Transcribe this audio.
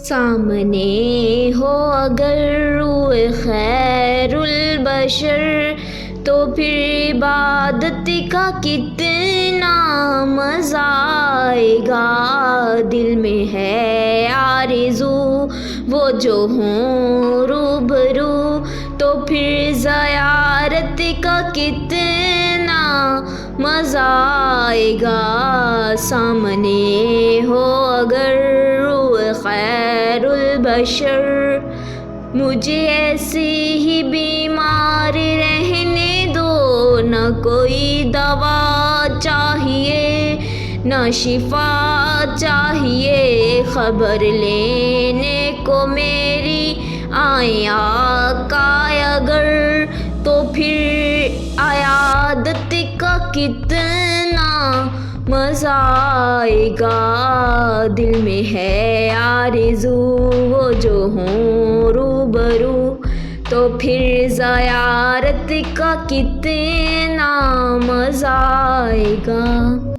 سامنے ہو اگر روح خیر البشر تو پھر عبادت کا کتنا مزہ آئے گا۔ دل میں ہے آرزو وہ جو ہوں روبرو تو پھر زیارت کا کتنا مزہ آئے گا۔ سامنے ہو اگر روح خیر البشر، مجھے ایسی ہی بیمار رہنے دو، نہ کوئی دوا چاہیے نہ شفا چاہیے، خبر لینے کو میری آئیں آقا اگر تو پھر عیادت کا کتنا مزہ آئے گا۔ دل میں ہے آرزو وہ جو ہوں روبرو تو پھر زیارت کا کتنا مزہ آئے گا۔